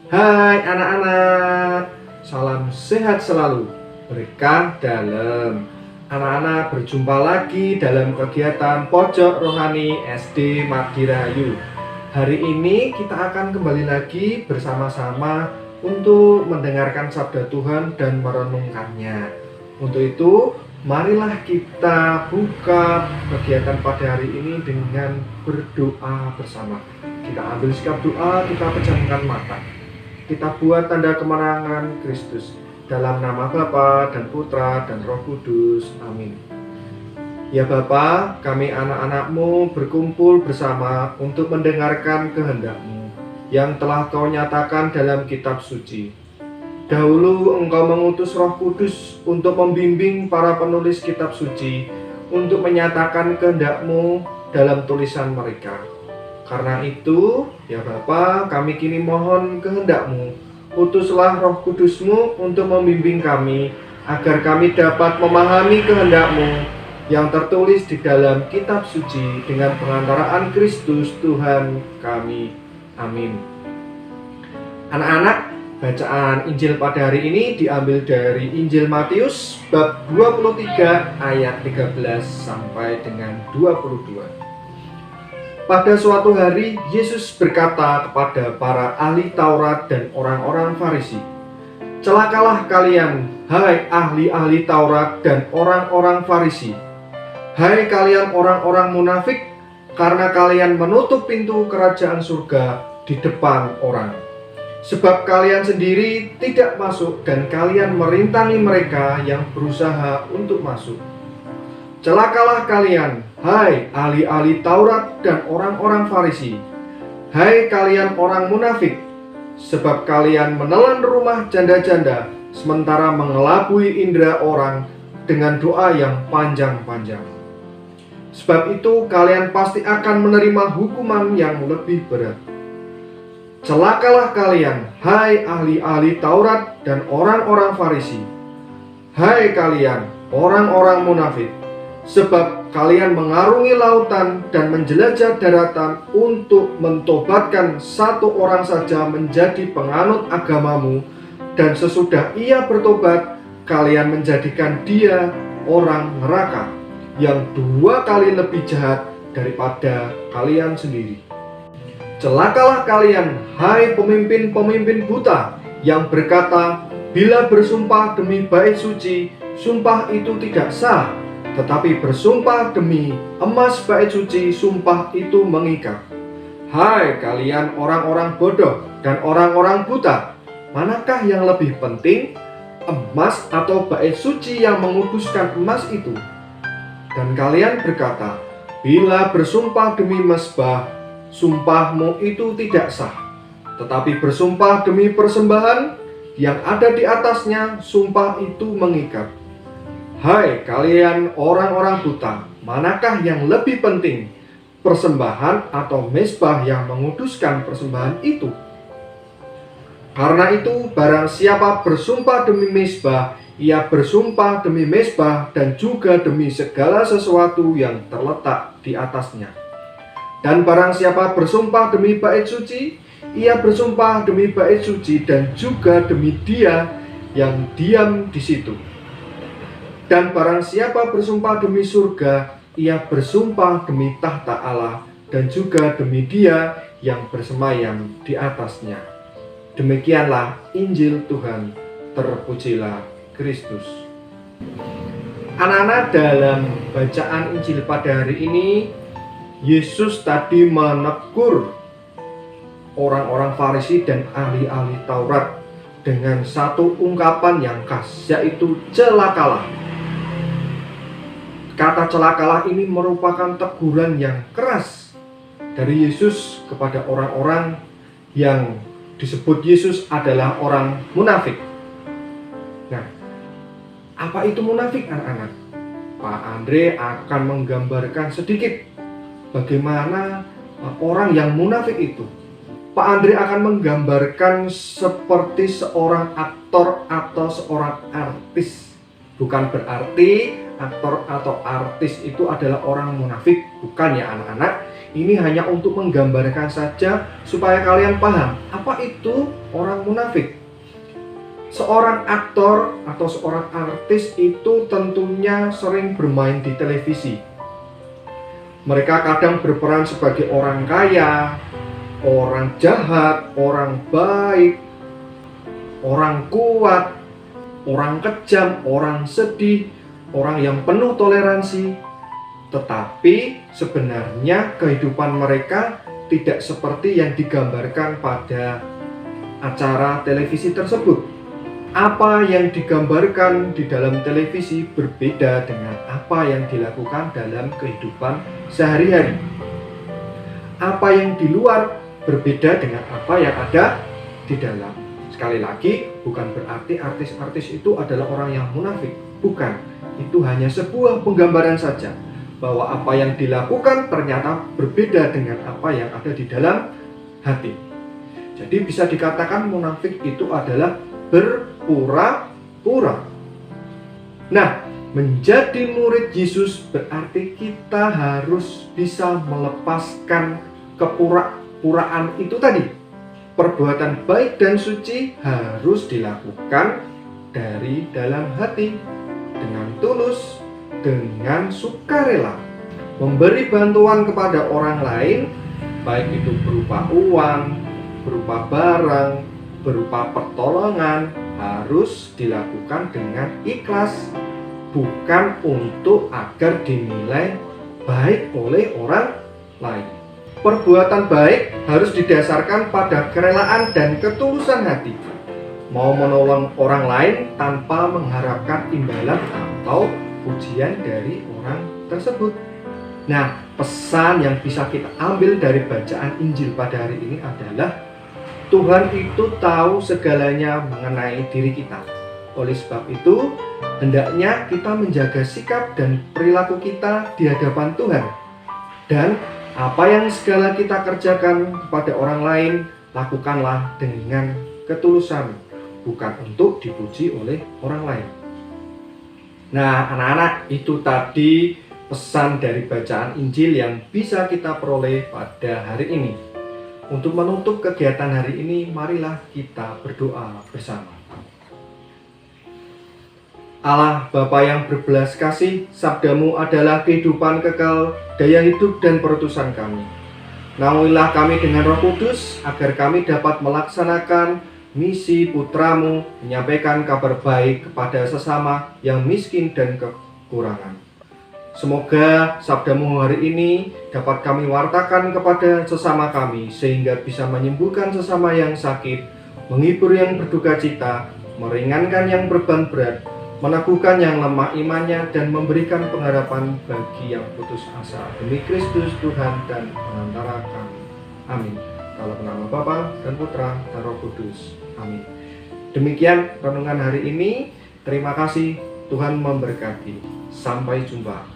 Hai anak-anak, salam sehat selalu, berkah dalam. Anak-anak berjumpa lagi dalam kegiatan Pojok Rohani SD Madirayu. Hari ini kita akan kembali lagi bersama-sama untuk mendengarkan sabda Tuhan dan merenungkannya. Untuk itu, marilah kita buka kegiatan pada hari ini dengan berdoa bersama. Kita ambil sikap doa, kita pejamkan mata. Kita buat tanda kemenangan Kristus dalam nama Bapa dan Putra dan Roh Kudus. Amin. Ya Bapa, kami anak-anak-Mu berkumpul bersama untuk mendengarkan kehendak-Mu yang telah Kau nyatakan dalam kitab suci. Dahulu Engkau mengutus Roh Kudus untuk membimbing para penulis kitab suci untuk menyatakan kehendak-Mu dalam tulisan mereka. Karena itu, ya Bapa, kami kini mohon kehendak-Mu. Utuslah Roh Kudus-Mu untuk membimbing kami, agar kami dapat memahami kehendak-Mu yang tertulis di dalam kitab suci dengan pengantaraan Kristus Tuhan kami. Amin. Anak-anak, bacaan Injil pada hari ini diambil dari Injil Matius bab 23 ayat 13 sampai dengan 22. Pada suatu hari, Yesus berkata kepada para ahli Taurat dan orang-orang Farisi, "Celakalah kalian, hai ahli-ahli Taurat dan orang-orang Farisi! Hai kalian orang-orang munafik, karena kalian menutup pintu kerajaan surga di depan orang. Sebab kalian sendiri tidak masuk dan kalian merintangi mereka yang berusaha untuk masuk. Celakalah kalian, hai ahli-ahli Taurat dan orang-orang Farisi! Hai kalian orang munafik, sebab kalian menelan rumah janda-janda, sementara mengelabui indera orang dengan doa yang panjang-panjang. Sebab itu kalian pasti akan menerima hukuman yang lebih berat. Celakalah kalian, hai ahli-ahli Taurat dan orang-orang Farisi! Hai kalian orang-orang munafik, sebab kalian mengarungi lautan dan menjelajah daratan untuk mentobatkan satu orang saja menjadi penganut agamamu, dan sesudah ia bertobat, kalian menjadikan dia orang neraka yang 2 kali lebih jahat daripada kalian sendiri. Celakalah kalian, hai pemimpin-pemimpin buta, yang berkata, bila bersumpah demi bait suci, sumpah itu tidak sah, tetapi bersumpah demi emas bait suci, sumpah itu mengikat. Hai kalian orang-orang bodoh dan orang-orang buta, manakah yang lebih penting, emas atau bait suci yang menguduskan emas itu? Dan kalian berkata, bila bersumpah demi mezbah, sumpahmu itu tidak sah, tetapi bersumpah demi persembahan yang ada di atasnya, sumpah itu mengikat. Hai kalian orang-orang buta, manakah yang lebih penting, persembahan atau mezbah yang menguduskan persembahan itu? Karena itu, barang siapa bersumpah demi mezbah, ia bersumpah demi mezbah dan juga demi segala sesuatu yang terletak di atasnya. Dan barang siapa bersumpah demi bait suci, ia bersumpah demi bait suci dan juga demi dia yang diam di situ. Dan barang siapa bersumpah demi surga, ia bersumpah demi tahta Allah dan juga demi dia yang bersemayam di atasnya. Demikianlah Injil Tuhan, terpujilah Kristus. Anak-anak, dalam bacaan Injil pada hari ini, Yesus tadi menegur orang-orang Farisi dan ahli-ahli Taurat dengan satu ungkapan yang khas, yaitu celakalah. Kata celakalah ini merupakan teguran yang keras dari Yesus kepada orang-orang yang disebut Yesus adalah orang munafik. Nah, apa itu munafik, anak-anak? Pak Andre akan menggambarkan sedikit bagaimana orang yang munafik itu. Pak Andre akan menggambarkan seperti seorang aktor atau seorang artis. Bukan berarti aktor atau artis itu adalah orang munafik. Bukan ya anak-anak. Ini hanya untuk menggambarkan saja supaya kalian paham apa itu orang munafik. Seorang aktor atau seorang artis itu tentunya sering bermain di televisi. Mereka kadang berperan sebagai orang kaya, orang jahat, orang baik, orang kuat, orang kejam, orang sedih, orang yang penuh toleransi. Tetapi sebenarnya kehidupan mereka tidak seperti yang digambarkan pada acara televisi tersebut. Apa yang digambarkan di dalam televisi berbeda dengan apa yang dilakukan dalam kehidupan sehari-hari. Apa yang di luar berbeda dengan apa yang ada di dalam. Sekali lagi, bukan berarti artis-artis itu adalah orang yang munafik. Bukan, itu hanya sebuah penggambaran saja bahwa apa yang dilakukan ternyata berbeda dengan apa yang ada di dalam hati. Jadi bisa dikatakan munafik itu adalah berpura-pura. Nah, menjadi murid Yesus berarti kita harus bisa melepaskan kepura-puraan itu tadi. Perbuatan baik dan suci harus dilakukan dari dalam hati, dengan tulus, dengan sukarela. Memberi bantuan kepada orang lain, baik itu berupa uang, berupa barang, berupa pertolongan, harus dilakukan dengan ikhlas, bukan untuk agar dinilai baik oleh orang lain. Perbuatan baik harus didasarkan pada kerelaan dan ketulusan hati, mau menolong orang lain tanpa mengharapkan imbalan atau pujian dari orang tersebut. Nah, pesan yang bisa kita ambil dari bacaan Injil pada hari ini adalah Tuhan itu tahu segalanya mengenai diri kita. Oleh sebab itu, hendaknya kita menjaga sikap dan perilaku kita di hadapan Tuhan. Dan apa yang segala kita kerjakan kepada orang lain, lakukanlah dengan ketulusan, bukan untuk dipuji oleh orang lain. Nah, anak-anak, itu tadi pesan dari bacaan Injil yang bisa kita peroleh pada hari ini. Untuk menutup kegiatan hari ini, marilah kita berdoa bersama. Allah Bapa yang berbelas kasih, sabdamu adalah kehidupan kekal, daya hidup dan perutusan kami. Naungilah kami dengan Roh Kudus, agar kami dapat melaksanakan misi putramu, menyampaikan kabar baik kepada sesama yang miskin dan kekurangan. Semoga sabdamu hari ini dapat kami wartakan kepada sesama kami, sehingga bisa menyembuhkan sesama yang sakit, menghibur yang berduka cita, meringankan yang beban berat, meneguhkan yang lemah imannya, dan memberikan pengharapan bagi yang putus asa. Demi Kristus Tuhan dan pengantara kami. Amin. Dalam nama Bapa dan Putra dan Roh Kudus. Amin. Demikian renungan hari ini. Terima kasih. Tuhan memberkati. Sampai jumpa.